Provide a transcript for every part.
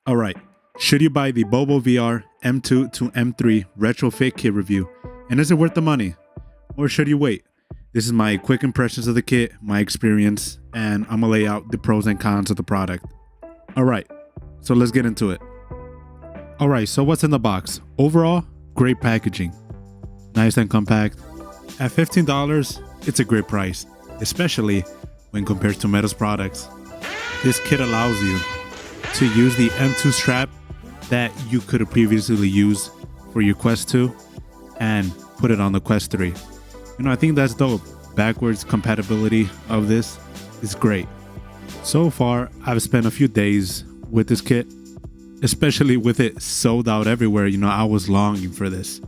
Alright, should you buy the BOBOVR M2 to M3 Retrofit kit review? And is it worth the money? Or should you wait? This is my quick impressions of the kit, my experience, and I'm gonna lay out the pros and cons of the product. Alright, so let's get into it. Alright, so what's in the box? Overall, great packaging. Nice and compact. At $15, it's a great price, especially when compared to Meta's products. This kit allows you to use the M2 strap that you could have previously used for your Quest 2 and put it on the Quest 3. I think that's dope. Backwards compatibility of this is great. So far, I've spent a few days with this kit, especially with it sold out everywhere. I was longing for this.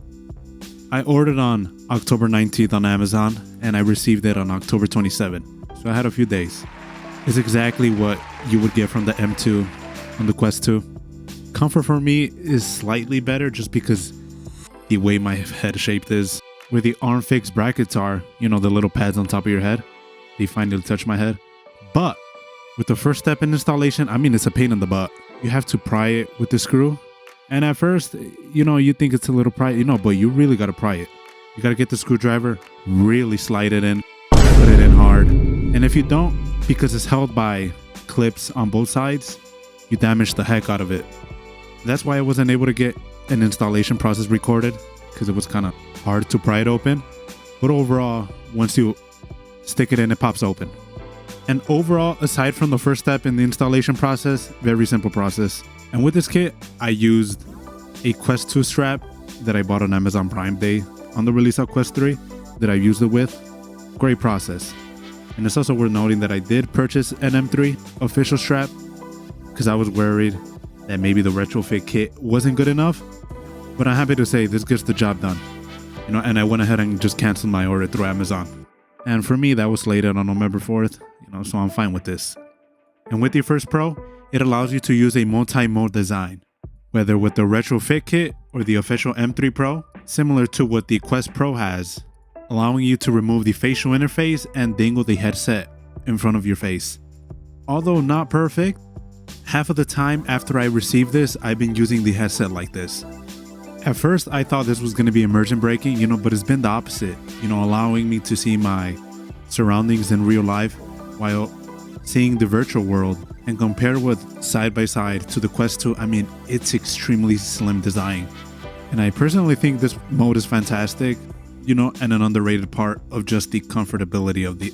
I ordered on October 19th on Amazon and I received it on October 27th. So I had a few days. It's exactly what you would get from the M2 on the Quest 2. Comfort for me is slightly better just because the way my head shaped is. Where the arm fixed brackets are, the little pads on top of your head, they finally touch my head. But with the first step in installation, it's a pain in the butt. You have to pry it with the screw. And at first, you think it's a little pry, but you really got to pry it. You got to get the screwdriver, really slide it in, put it in hard. And if you don't, because it's held by clips on both sides, you damage the heck out of it. That's why I wasn't able to get an installation process recorded, because it was kind of hard to pry it open. But overall, once you stick it in, it pops open. And overall, aside from the first step in the installation process, very simple process. And with this kit, I used a Quest 2 strap that I bought on Amazon Prime Day on the release of Quest 3 that I used it with. Great process. And it's also worth noting that I did purchase an M3 official strap because I was worried that maybe the Retrofit kit wasn't good enough. But I'm happy to say this gets the job done. And I went ahead and just canceled my order through Amazon. And for me, that was slated on November 4th, so I'm fine with this. And with the First Pro, it allows you to use a multi-mode design, whether with the Retrofit kit or the official M3 Pro, similar to what the Quest Pro has, allowing you to remove the facial interface and dangle the headset in front of your face. Although not perfect, half of the time after I received this, I've been using the headset like this. At first, I thought this was going to be immersion breaking, but it's been the opposite, allowing me to see my surroundings in real life while seeing the virtual world. And compared with side by side to the Quest 2, it's extremely slim design. And I personally think this mode is fantastic, and an underrated part of just the comfortability of the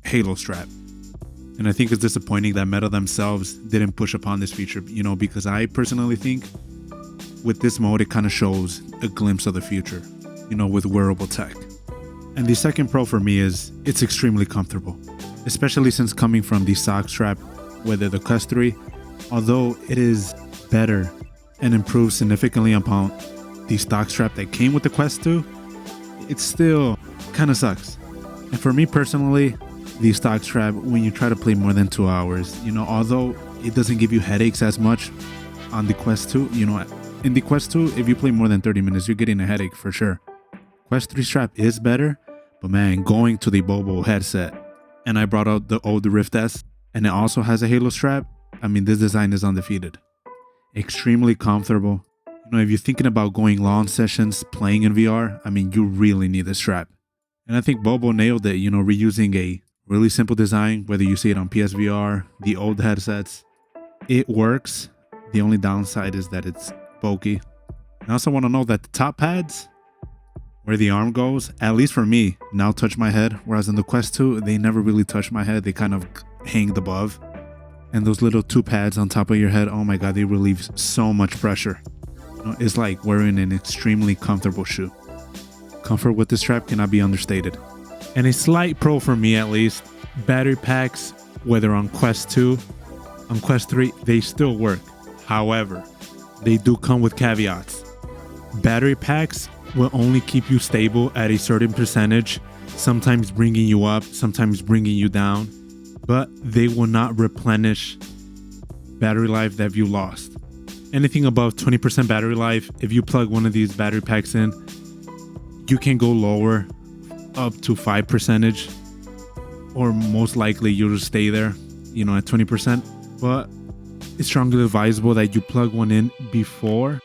Halo strap. And I think it's disappointing that Meta themselves didn't push upon this feature, because I personally think with this mode, it kind of shows a glimpse of the future, with wearable tech. And the second pro for me is it's extremely comfortable, especially since coming from the stock strap, whether the Quest 3, although it is better and improves significantly upon the stock strap that came with the Quest 2, it still kind of sucks. And for me personally, the stock strap, when you try to play more than 2 hours, although it doesn't give you headaches as much on the Quest 2, in the Quest 2, if you play more than 30 minutes, you're getting a headache for sure. Quest 3 strap is better, but man, going to the Bobo headset, and I brought out the old Rift S, and it also has a Halo strap. This design is undefeated. Extremely comfortable. If you're thinking about going long sessions, playing in VR, you really need this strap. And I think Bobo nailed it, reusing a really simple design, whether you see it on PSVR, the old headsets. It works. The only downside is that it's bulky. I also want to know that the top pads, where the arm goes, at least for me, now touch my head, whereas in the Quest 2, they never really touch my head. They kind of hang above. And those little two pads on top of your head, oh my god, they relieve so much pressure. It's like wearing an extremely comfortable shoe. Comfort with this strap cannot be understated. And a slight pro for me at least, battery packs, whether on Quest 2, on Quest 3, they still work. However, they do come with caveats. Battery packs will only keep you stable at a certain percentage, sometimes bringing you up, sometimes bringing you down, but they will not replenish battery life that you lost. Anything above 20% battery life, if you plug one of these battery packs in, you can go lower up to 5%, or most likely you'll just stay there, at 20%. But it's strongly advisable that you plug one in before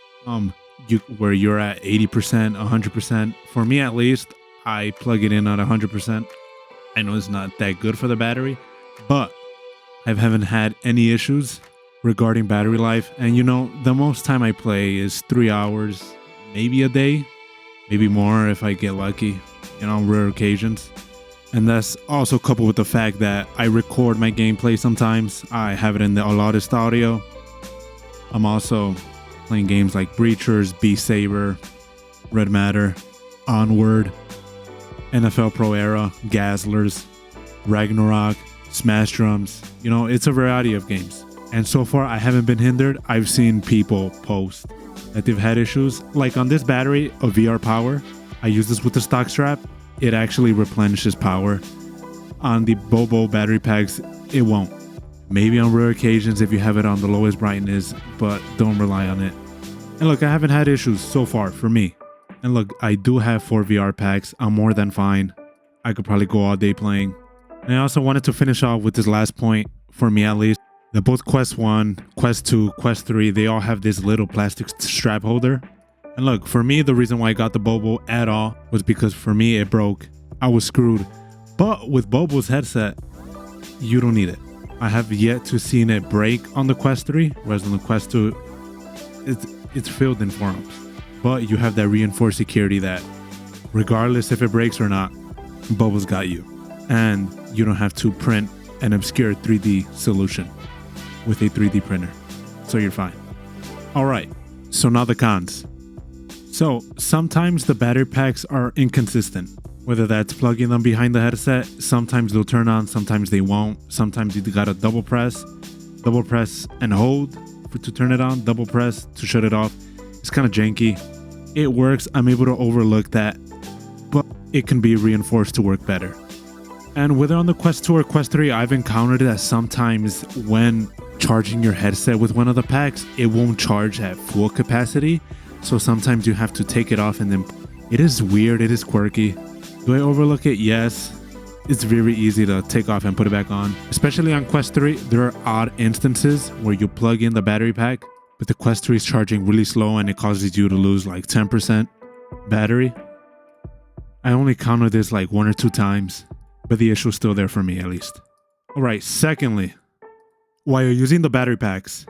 where you're at 80%, 100%. For me at least, I plug it in at 100%. I know it's not that good for the battery, but I haven't had any issues regarding battery life. And the most time I play is 3 hours, maybe a day, maybe more if I get lucky, on rare occasions. And that's also coupled with the fact that I record my gameplay sometimes. I have it in the loudest audio. I'm also playing games like Breachers, Beast Saber, Red Matter, Onward, NFL Pro Era, Gaslers, Ragnarok, Smash Drums. It's a variety of games. And so far, I haven't been hindered. I've seen people post that they've had issues. Like on this battery of VR power, I use this with the stock strap. It actually replenishes power. On the Bobo battery packs, it won't. Maybe on rare occasions if you have it on the lowest brightness, but don't rely on it. And look, I haven't had issues so far for me. And look, I do have 4 VR packs. I'm more than fine. I could probably go all day playing. And I also wanted to finish off with this last point, for me at least, that both Quest 1, Quest 2, Quest 3, they all have this little plastic strap holder. And look, for me, the reason why I got the Bobo at all was because for me, it broke. I was screwed. But with Bobo's headset, you don't need it. I have yet to seen it break on the Quest 3, whereas on the Quest 2, it's filled in forums. But you have that reinforced security that regardless if it breaks or not, Bobo's got you. And you don't have to print an obscure 3D solution with a 3D printer. So you're fine. All right, so now the cons. So sometimes the battery packs are inconsistent. Whether that's plugging them behind the headset, sometimes they'll turn on, sometimes they won't. Sometimes you gotta double press and hold to turn it on, double press to shut it off. It's kind of janky. It works, I'm able to overlook that, but it can be reinforced to work better. And whether on the Quest 2 or Quest 3, I've encountered that sometimes when charging your headset with one of the packs, it won't charge at full capacity. So sometimes you have to take it off and then it is weird, it is quirky. Do I overlook it? Yes. It's very easy to take off and put it back on. Especially on Quest 3, there are odd instances where you plug in the battery pack, but the Quest 3 is charging really slow and it causes you to lose like 10% battery. I only counted this like 1 or 2 times, but the issue is still there for me at least. Alright, secondly, while you're using the battery packs,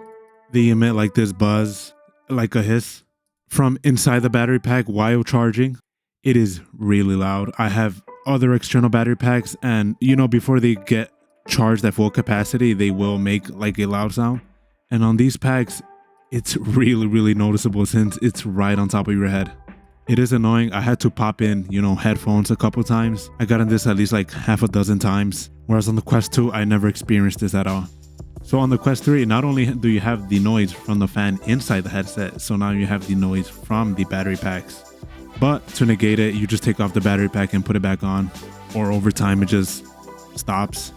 they emit like this buzz, like a hiss, from inside the battery pack while charging. It is really loud. I have other external battery packs and before they get charged at full capacity, they will make like a loud sound. And on these packs, it's really, really noticeable since it's right on top of your head. It is annoying. I had to pop in, headphones a couple times. I got in this at least like half a dozen times. Whereas on the Quest 2, I never experienced this at all. So on the Quest 3, not only do you have the noise from the fan inside the headset, so now you have the noise from the battery packs. But to negate it, you just take off the battery pack and put it back on. Or over time, it just stops.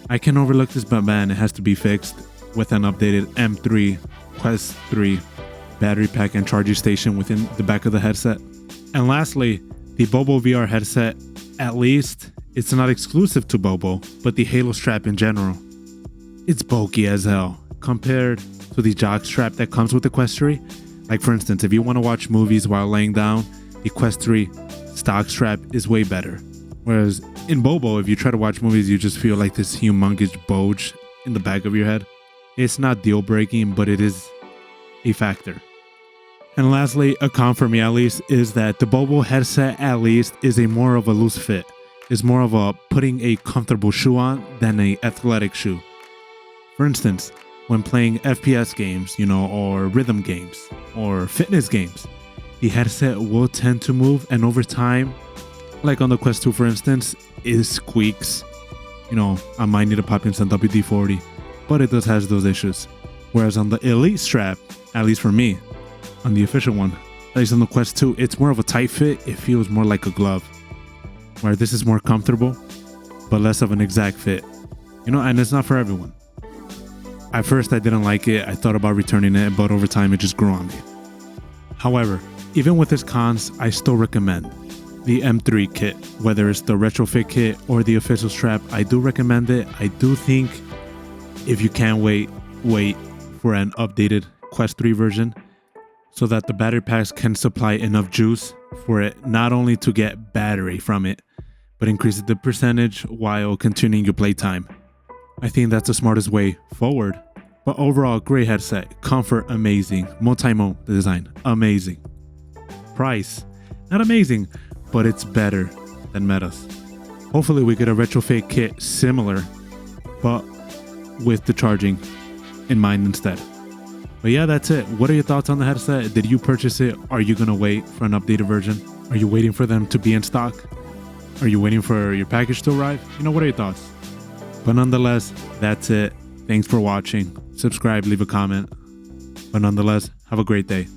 I can overlook this, but man, it has to be fixed with an updated M3 Quest 3 battery pack and charging station within the back of the headset. And lastly, the BOBOVR headset, at least it's not exclusive to Bobo, but the Halo strap in general. It's bulky as hell compared to the jock strap that comes with the Quest 3. Like for instance, if you want to watch movies while laying down, the Quest 3 stock strap is way better. Whereas in Bobo, if you try to watch movies, you just feel like this humongous bulge in the back of your head. It's not deal breaking, but it is a factor. And lastly, a con for me at least, is that the Bobo headset at least is a more of a loose fit. It's more of a putting a comfortable shoe on than a athletic shoe. For instance, when playing FPS games, or rhythm games, or fitness games, the headset will tend to move, and over time, like on the Quest 2 for instance, it squeaks. I might need to pop in some WD-40, but it does have those issues. Whereas on the Elite strap, at least for me, on the official one, at least on the Quest 2, it's more of a tight fit. It feels more like a glove, where this is more comfortable, but less of an exact fit. And it's not for everyone. At first, I didn't like it. I thought about returning it, but over time, it just grew on me. However, even with its cons, I still recommend the M3 kit. Whether it's the Retrofit kit or the official strap, I do recommend it. I do think if you can wait for an updated Quest 3 version so that the battery packs can supply enough juice for it not only to get battery from it, but increase the percentage while continuing your playtime. I think that's the smartest way forward. But overall, great headset, comfort amazing, multi-mode design amazing, price not amazing, but it's better than Meta's. Hopefully we get a retrofit kit similar, but with the charging in mind instead. But yeah, that's it. What are your thoughts on the headset? Did you purchase it? Are you gonna wait for an updated version? Are you waiting for them to be in stock? Are you waiting for your package to arrive? What are your thoughts? But nonetheless, that's it. Thanks for watching. Subscribe, leave a comment. But nonetheless, have a great day.